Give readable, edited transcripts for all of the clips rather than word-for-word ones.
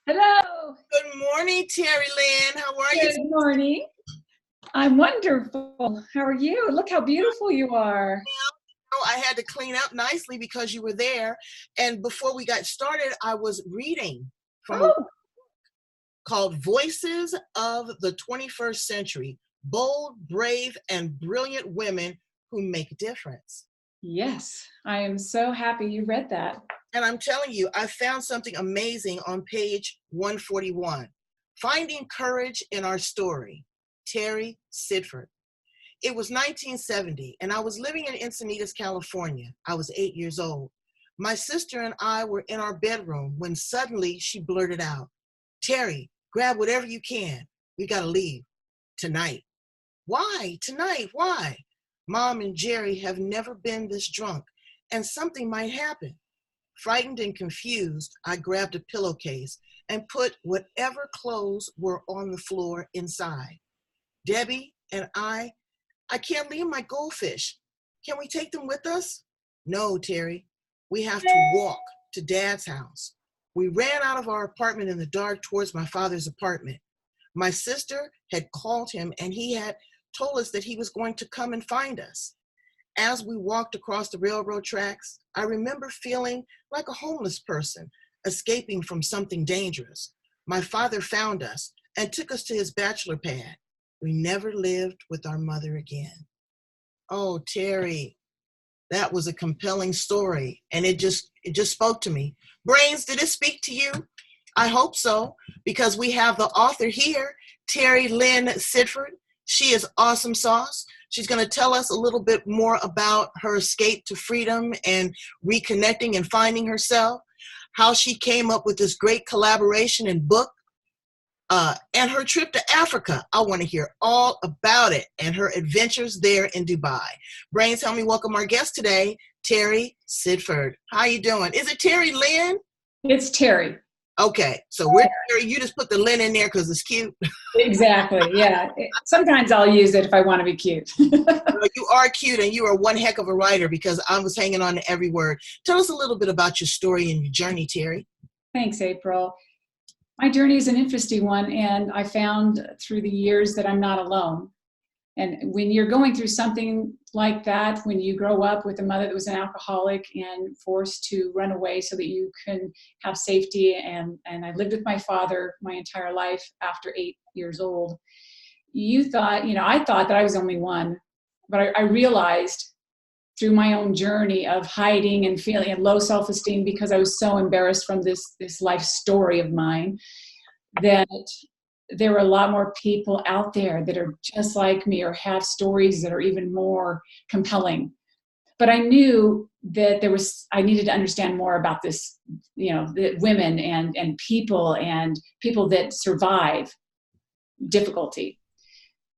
Hello. Good morning, Terry Lynn. How are you? Good morning. I'm wonderful. How are you? Look how beautiful you are. Oh, I had to clean up nicely because you were there. And before we got started, I was reading from a book Oh, called Voices of the 21st Century: Bold, Brave, and Brilliant Women Who Make a Difference. yes. I am so happy you read that. And I'm telling you, I found something amazing on page 141. Finding Courage in Our Story, Terry Sidford. It was 1970, and I was living in Encinitas, California. I was 8 years old. My sister and I were in our bedroom when suddenly she blurted out, "Terry, grab whatever you can. We gotta leave tonight." "Why tonight? Why?" "Mom and Jerry have never been this drunk, and something might happen." Frightened and confused, I grabbed a pillowcase and put whatever clothes were on the floor inside. Debbie and I can't leave my goldfish. Can we take them with us? "No, Terry. We have to walk to Dad's house." We ran out of our apartment in the dark towards my father's apartment. My sister had called him and he had told us that he was going to come and find us. As we walked across the railroad tracks, I remember feeling like a homeless person escaping from something dangerous. My father found us and took us to his bachelor pad. We never lived with our mother again. Oh, Terry, that was a compelling story, and it just spoke to me. Brains, did it speak to you? I hope so, because we have the author here, Terry Lynn Sidford. She is awesome sauce. She's going to tell us a little bit more about her escape to freedom and reconnecting and finding herself, how she came up with this great collaboration and book, and her trip to Africa. I want to hear all about it and her adventures there in Dubai. Brains, help me welcome our guest today, Terry Sidford. How you doing? Is it Terry Lynn? It's Terry. Okay, so we're Terry. You just put the Lynn in there because it's cute. Exactly. Yeah. Sometimes I'll use it if I want to be cute. Well, you are cute, and you are one heck of a writer because I was hanging on to every word. Tell us a little bit about your story and your journey, Terry. Thanks, April. My journey is an interesting one, and I found through the years that I'm not alone. And when you're going through something like that, when you grow up with a mother that was an alcoholic and forced to run away so that you can have safety, and I lived with my father my entire life after 8 years old, I thought that I was only one, but I realized through my own journey of hiding and feeling and low self-esteem because I was so embarrassed from this life story of mine, that there were a lot more people out there that are just like me or have stories that are even more compelling. But I knew that I needed to understand more about this, the women and people that survive difficulty.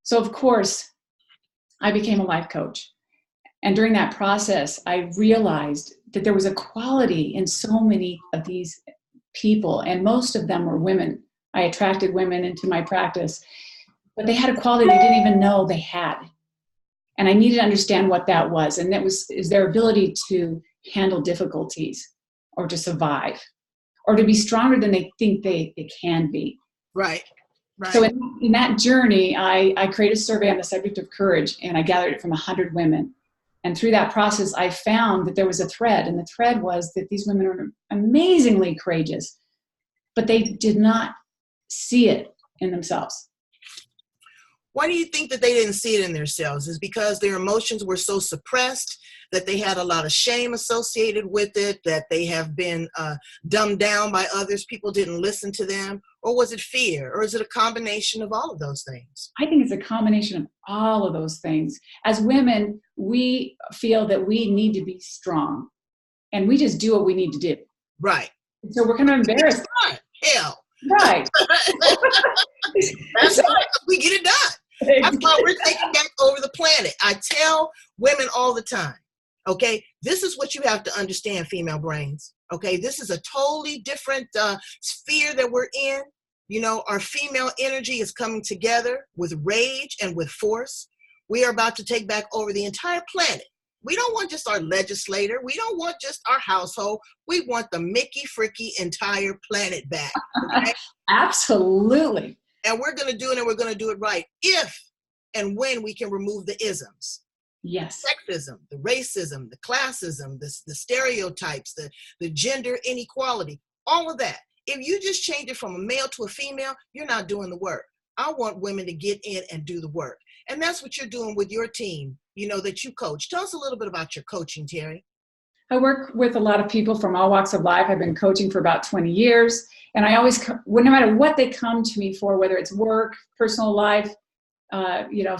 So of course, I became a life coach. And during that process, I realized that there was a quality in so many of these people, and most of them were women. I attracted women into my practice, but they had a quality they didn't even know they had. And I needed to understand what that was. And is their ability to handle difficulties or to survive or to be stronger than they think they can be. Right, right. So in that journey, I created a survey on the subject of courage, and I gathered it from 100 women. And through that process, I found that there was a thread, and the thread was that these women were amazingly courageous, but they did not see it in themselves. Why do you think that they didn't see it in themselves? Is because their emotions were so suppressed, that they had a lot of shame associated with it, that they have been dumbed down by others, people didn't listen to them? Or was it fear? Or is it a combination of all of those things? I think it's a combination of all of those things. As women, we feel that we need to be strong, and we just do what we need to do. Right. So we're kind of embarrassed. Hell. Right. That's right. We get it done. That's why we're taking back over the planet. I tell women all the time, okay, this is what you have to understand, female brains. Okay, this is a totally different sphere that we're in. You know, our female energy is coming together with rage and with force. We are about to take back over the entire planet. We don't want just our legislator. We don't want just our household. We want the Mickey Fricky entire planet back. Okay? Absolutely. And we're going to do it, and we're going to do it right if and when we can remove the isms. Yes. Sexism, the racism, the classism, the stereotypes, the gender inequality, all of that. If you just change it from a male to a female, you're not doing the work. I want women to get in and do the work. And that's what you're doing with your team, you know, that you coach. Tell us a little bit about your coaching, Terry. I work with a lot of people from all walks of life. I've been coaching for about 20 years. And I always, no matter what they come to me for, whether it's work, personal life,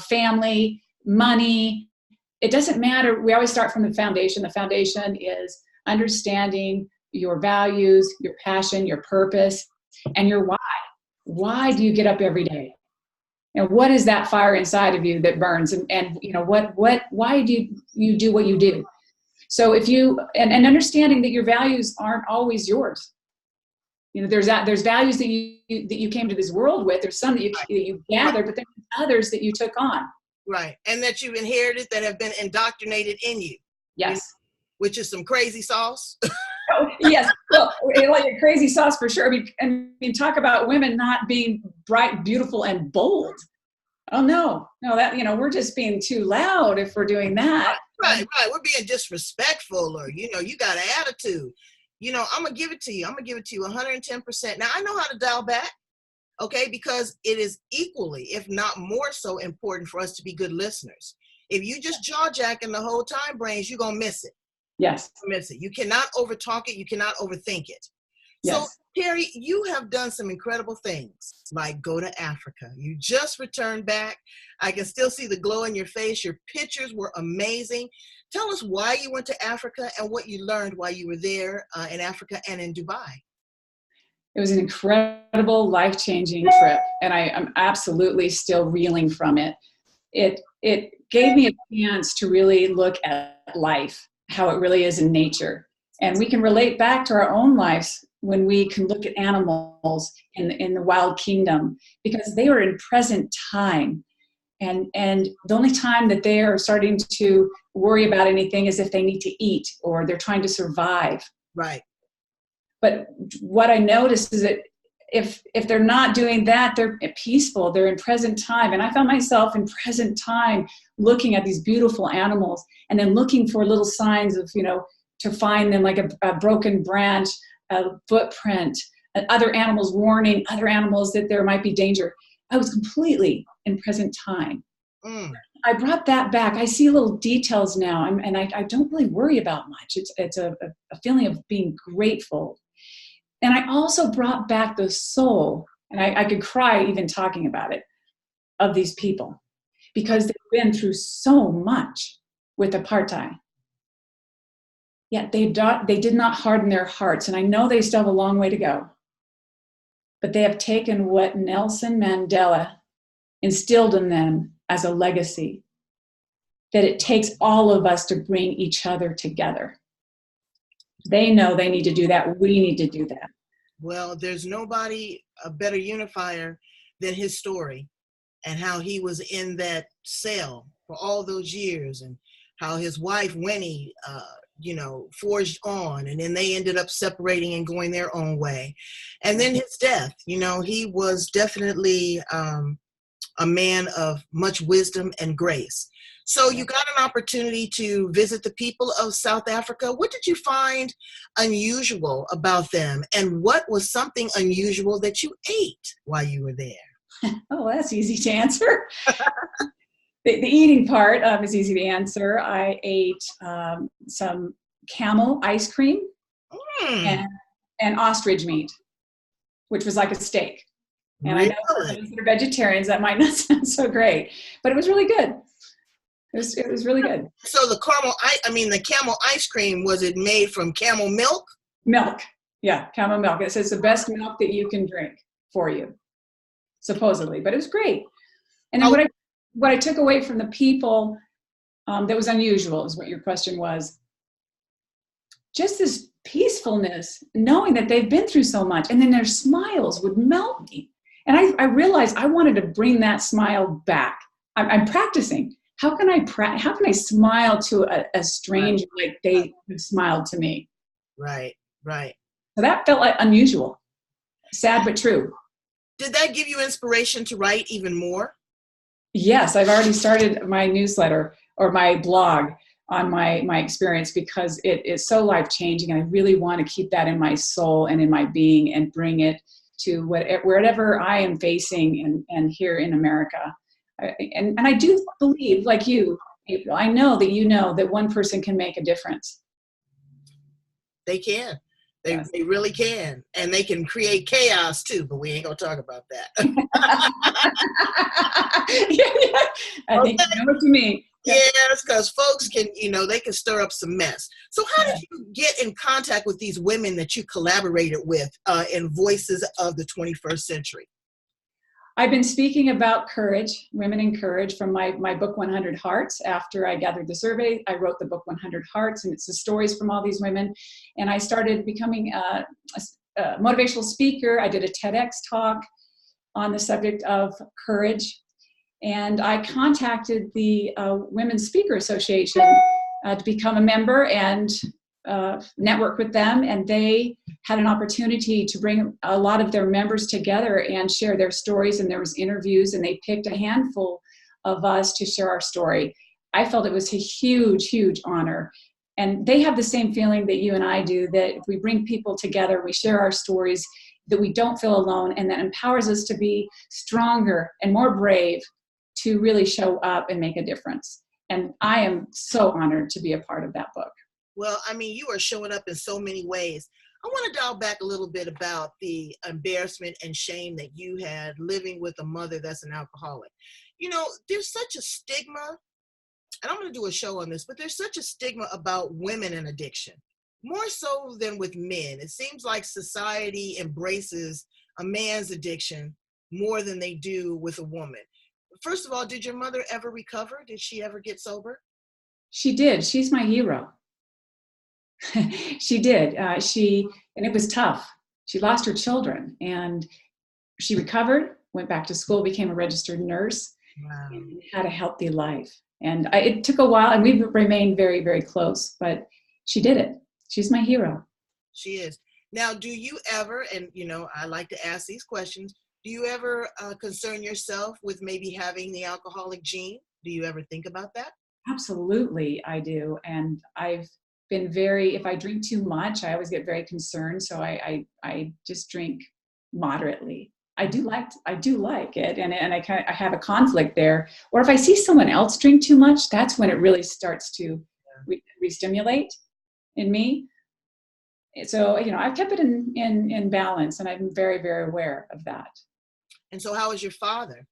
family, money, it doesn't matter. We always start from the foundation. The foundation is understanding your values, your passion, your purpose, and your why. Why do you get up every day? And what is that fire inside of you that burns? And why do you do what you do? So if you, and understanding that your values aren't always yours. You know, there's values that you came to this world with. There's some that you gathered, but there's others that you took on. Right. And that you've inherited that have been indoctrinated in you. Yes. Which is some crazy sauce. Yes. Well, like a crazy sauce for sure. I mean, talk about women not being bright, beautiful, and bold. Oh no, that, we're just being too loud if we're doing that. Right. We're being disrespectful, or, you got an attitude. I'm going to give it to you. 110%. Now I know how to dial back. Okay. Because it is equally, if not more so, important for us to be good listeners. If you just jaw jacking the whole time, brains, you're going to miss it. Yes. Miss it. You cannot overtalk it. You cannot overthink it. Yes. So, Terry, you have done some incredible things, like go to Africa. You just returned back. I can still see the glow in your face. Your pictures were amazing. Tell us why you went to Africa and what you learned while you were there in Africa and in Dubai. It was an incredible, life-changing trip, and I'm absolutely still reeling from it. It gave me a chance to really look at life, how it really is in nature. And we can relate back to our own lives when we can look at animals in the wild kingdom, because they are in present time. And the only time that they are starting to worry about anything is if they need to eat or they're trying to survive. Right. But what I noticed is that if they're not doing that, they're peaceful, they're in present time. And I found myself in present time looking at these beautiful animals and then looking for little signs of, to find them, like a broken branch, a footprint, other animals warning other animals that there might be danger. I was completely in present time. I brought that back. I see little details now, and I don't really worry about much. It's a feeling of being grateful. And I also brought back the soul, and I could cry even talking about it, of these people, because they've been through so much with apartheid. Yet they did not harden their hearts, and I know they still have a long way to go. But they have taken what Nelson Mandela instilled in them as a legacy, that it takes all of us to bring each other together. They know they need to do that. We need to do that. Well, there's nobody a better unifier than his story, and how he was in that cell for all those years, and how his wife, Winnie, forged on, and then they ended up separating and going their own way. And then his death, he was definitely a man of much wisdom and grace. So you got an opportunity to visit the people of South Africa. What did you find unusual about them? And what was something unusual that you ate while you were there? Oh, that's easy to answer. The eating part is easy to answer. I ate some camel ice cream and ostrich meat, which was like a steak. And really? I know for those that are vegetarians, that might not sound so great, but it was really good. It was really good. So the camel ice cream, was it made from camel milk? Milk. Yeah, camel milk. It says the best milk that you can drink for you, supposedly. But it was great. And then what I took away from the people that was unusual is what your question was. Just this peacefulness, knowing that they've been through so much, and then their smiles would melt me. And I realized I wanted to bring that smile back. I'm practicing. how can I smile to a stranger like they have smiled to me? Right, right. So that felt like unusual, sad but true. Did that give you inspiration to write even more? Yes, I've already started my newsletter or my blog on my experience because it is so life-changing, and I really want to keep that in my soul and in my being and bring it to wherever I am facing and here in America. And I do believe, like you, April, I know that you know that one person can make a difference. They can. Yes. They really can. And they can create chaos too, but we ain't gonna talk about that. Yeah. I think Okay. you know what you mean. Yeah. Yes, because folks can, they can stir up some mess. So how did you get in contact with these women that you collaborated with in Voices of the 21st Century? I've been speaking about courage, women in courage, from my book 100 Hearts. After I gathered the survey, I wrote the book 100 Hearts, and it's the stories from all these women. And I started becoming a motivational speaker. I did a TEDx talk on the subject of courage. And I contacted the Women's Speaker Association to become a member and network with them. And they had an opportunity to bring a lot of their members together and share their stories. And there was interviews, and they picked a handful of us to share our story. I felt it was a huge, huge honor. And they have the same feeling that you and I do, that if we bring people together, we share our stories, that we don't feel alone, and that empowers us to be stronger and more brave to really show up and make a difference. And I am so honored to be a part of that book. Well, I mean, you are showing up in so many ways. I want to dial back a little bit about the embarrassment and shame that you had living with a mother that's an alcoholic. There's such a stigma, and I'm going to do a show on this, but there's such a stigma about women and addiction, more so than with men. It seems like society embraces a man's addiction more than they do with a woman. First of all, did your mother ever recover? Did she ever get sober? She did. She's my hero. She did. And it was tough. She lost her children, and she recovered, went back to school, became a registered nurse, Wow. and had a healthy life. And it took a while, and we've remained very, very close, but she did it. She's my hero. She is. Now, do you ever, and I like to ask these questions, do you ever concern yourself with maybe having the alcoholic gene? Do you ever think about that? Absolutely, I do. And I've been if I drink too much, I always get very concerned. So I just drink moderately. I do like it. And I have a conflict there. Or if I see someone else drink too much, that's when it really starts to re-stimulate in me. So, I've kept it in balance, and I'm very, very aware of that. And so how is your father?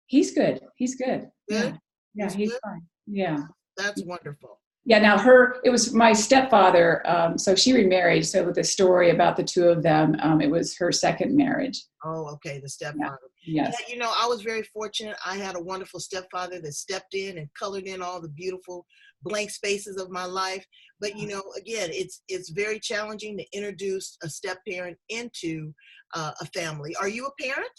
He's good. He's good. Good? Yeah, he's fine. Yeah. That's wonderful. Yeah, now it was my stepfather, so she remarried. So with the story about the two of them, it was her second marriage. Oh, okay, the stepfather. Yeah. Yes. Yeah, I was very fortunate. I had a wonderful stepfather that stepped in and colored in all the beautiful blank spaces of my life. But, again, it's very challenging to introduce a step parent into a family. Are you a parent?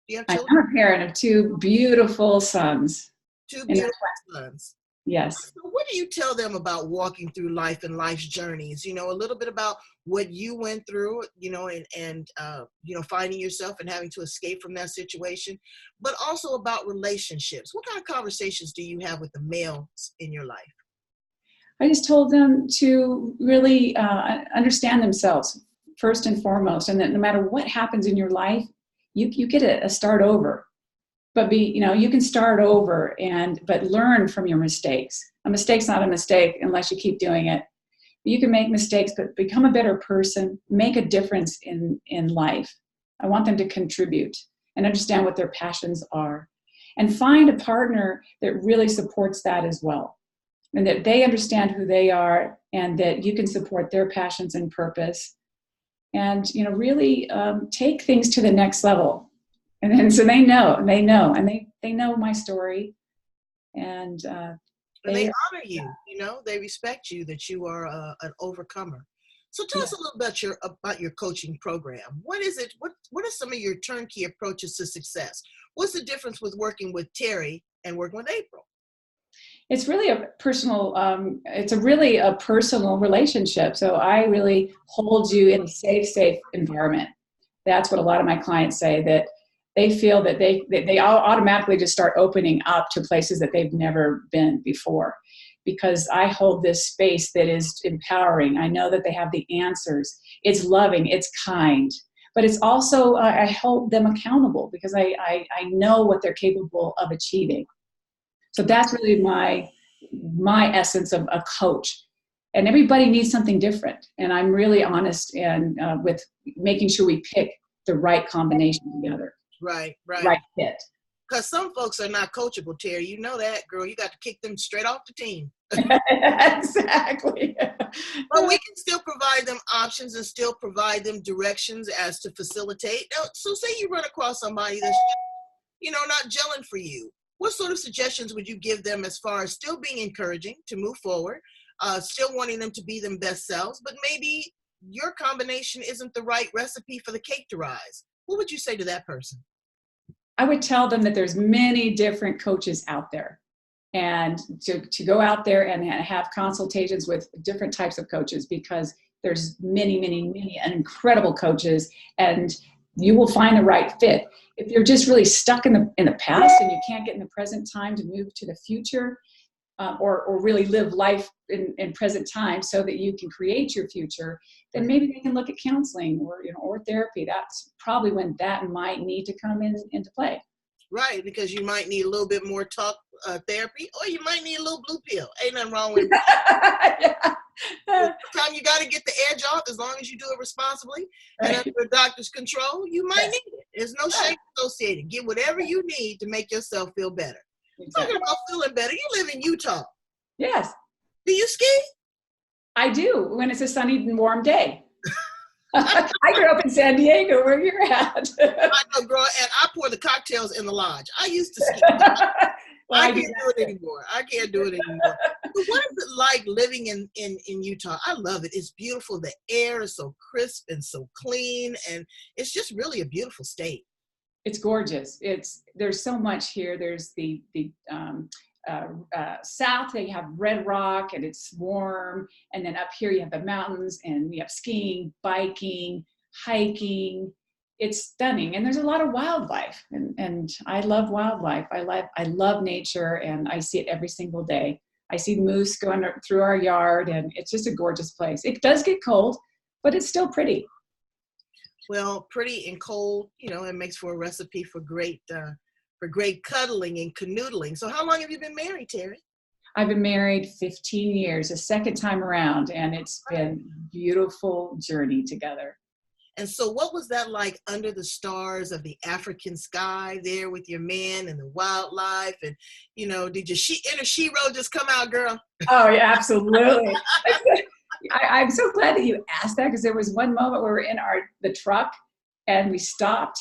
Do you have children? I'm a parent of two beautiful sons. Two beautiful sons. Yes. So what do you tell them about walking through life and life's journeys? A little bit about what you went through, and finding yourself and having to escape from that situation, but also about relationships. What kind of conversations do you have with the males in your life? I just told them to really understand themselves first and foremost, and that no matter what happens in your life, you get a start over. But you can start over but learn from your mistakes. A mistake's not a mistake unless you keep doing it. You can make mistakes, but become a better person, make a difference in life. I want them to contribute and understand what their passions are, and find a partner that really supports that as well. And that they understand who they are, and that you can support their passions and purpose, and really take things to the next level. And so they know, and they know my story, and they honor you. They respect you, that you are an overcomer. So tell us a little about your coaching program. What is it? What are some of your turnkey approaches to success? What's the difference with working with Terry and working with April? It's really a personal, it's a really a personal relationship. So I really hold you in a safe environment. That's what a lot of my clients say, that they feel that they all automatically just start opening up to places that they've never been before, because I hold this space that is empowering. I know that they have the answers. It's loving, it's kind, but it's also, I hold them accountable because I know what they're capable of achieving. So that's really my essence of a coach. And everybody needs something different. And I'm really honest and with making sure we pick the right combination together. Right. Right fit. Because some folks are not coachable, Terry. You know that, girl. You got to kick them straight off the team. Exactly. But we can still provide them options and still provide them directions as to facilitate. So say you run across somebody that's, not gelling for you. What sort of suggestions would you give them as far as still being encouraging to move forward, still wanting them to be them best selves, but maybe your combination isn't the right recipe for the cake to rise? What would you say to that person? I would tell them that there's many different coaches out there, and to go out there and have consultations with different types of coaches, because there's many incredible coaches, and you will find the right fit. If you're just really stuck in the past and you can't get in the present time to move to the future, or really live life in present time so that you can create your future, then maybe they can look at counseling or therapy. That's probably when that might need to come into play. Right, because you might need a little bit more talk therapy, or you might need a little blue pill. Ain't nothing wrong with it. Sometimes you got to get the edge off, as long as you do it responsibly and under the doctor's control. You might need it. There's no shame associated. Get whatever you need to make yourself feel better. Exactly. Talking about feeling better, you live in Utah. Yes. Do you ski? I do, when it's a sunny and warm day. I grew up in San Diego, where you're at. I know, girl, and I pour the cocktails in the lodge. I used to ski. Well, I can't do it anymore. But what is it like living in Utah? I love it. It's beautiful. The air is so crisp and so clean, and it's just really a beautiful state. It's gorgeous. There's so much here. There's the south, you have Red Rock and it's warm, and then up here you have the mountains and we have skiing, biking, hiking. It's stunning, and there's a lot of wildlife, and I love wildlife. I love nature, and I see it every single day. I see moose going through our yard, and it's just a gorgeous place. It does get cold, but it's still pretty. Well, pretty and cold, it makes for a recipe for great cuddling and canoodling. So how long have you been married, Terry? I've been married 15 years, a second time around, and it's been a beautiful journey together. And so what was that like under the stars of the African sky there with your man and the wildlife? And, did your inner she-ro just come out, girl? Oh, yeah, absolutely. I'm so glad that you asked that, because there was one moment where we were in the truck and we stopped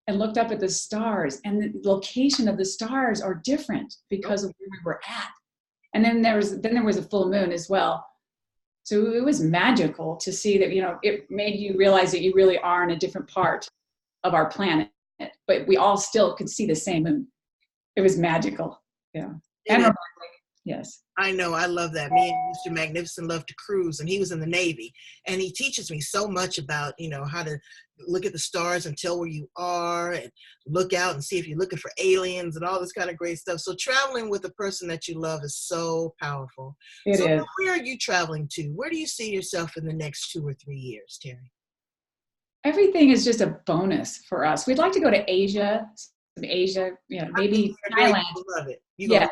and looked up at the stars, and the location of the stars are different because of where we were at. And then there was a full moon as well. So it was magical to see that, it made you realize that you really are in a different part of our planet, but we all still could see the same moon. It was magical. Yeah. And romantic. Yes. I know. I love that. Me and Mr. Magnificent love to cruise, and he was in the Navy, and he teaches me so much about, how to look at the stars and tell where you are and look out and see if you're looking for aliens and all this kind of great stuff. So traveling with a person that you love is so powerful. It is. Where are you traveling to? Where do you see yourself in the next 2 or 3 years, Terry? Everything is just a bonus for us. We'd like to go to Asia, maybe Thailand. Love it. Yes.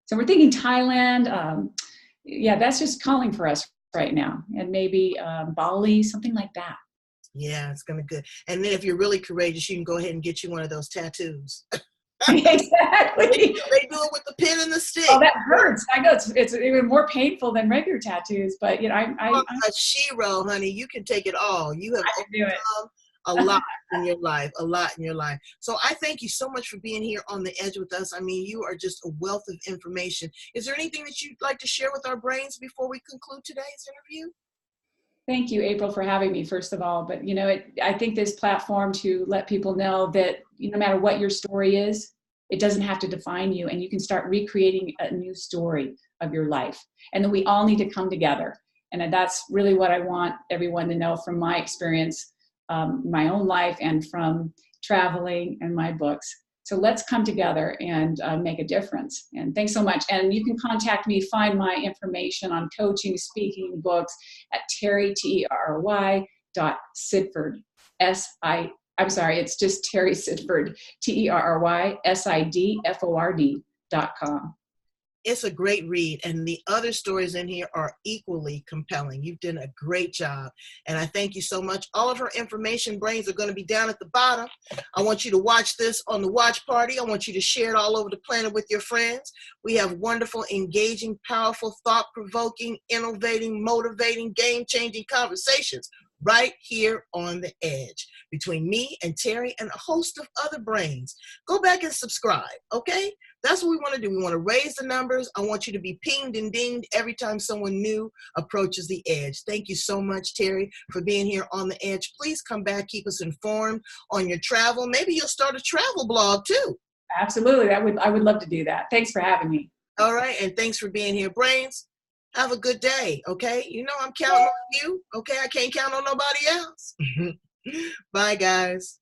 So we're thinking Thailand. That's just calling for us right now. And maybe Bali, something like that. Yeah, it's going to be good. And then if you're really courageous, you can go ahead and get you one of those tattoos. Exactly. They do it with the pin and the stick. Oh, that hurts. I know it's even more painful than regular tattoos, but I'm a she-ro, honey. You can take it all. You have overcome a lot in your life, So I thank you so much for being here on The Edge with us. I mean, you are just a wealth of information. Is there anything that you'd like to share with our brains before we conclude today's interview? Thank you, April, for having me, first of all. But, I think this platform to let people know that no matter what your story is, It doesn't have to define you, and you can start recreating a new story of your life. And then we all need to come together. And that's really what I want everyone to know from my experience, my own life, and from traveling and my books. So let's come together and make a difference. And thanks so much. And you can contact me, find my information on coaching, speaking, books at Terry, Terry.Sidford, I'm sorry, it's just Terry Sidford, TerrySidford.com. It's a great read, and the other stories in here are equally compelling. You've done a great job, and I thank you so much. All of her information, brains, are going to be down at the bottom. I want you to watch this on the watch party. I want you to share it all over the planet with your friends. We have wonderful, engaging, powerful, thought-provoking, innovating, motivating, game-changing conversations right here on The Edge between me and Terry and a host of other brains. Go back and subscribe, okay? That's what we want to do. We want to raise the numbers. I want you to be pinged and dinged every time someone new approaches The Edge. Thank you so much, Terry, for being here on The Edge. Please come back, keep us informed on your travel. Maybe you'll start a travel blog too. Absolutely. I would love to do that. Thanks for having me. All right, and thanks for being here, brains. Have a good day, okay? You know I'm counting on you, okay? I can't count on nobody else. Bye, guys.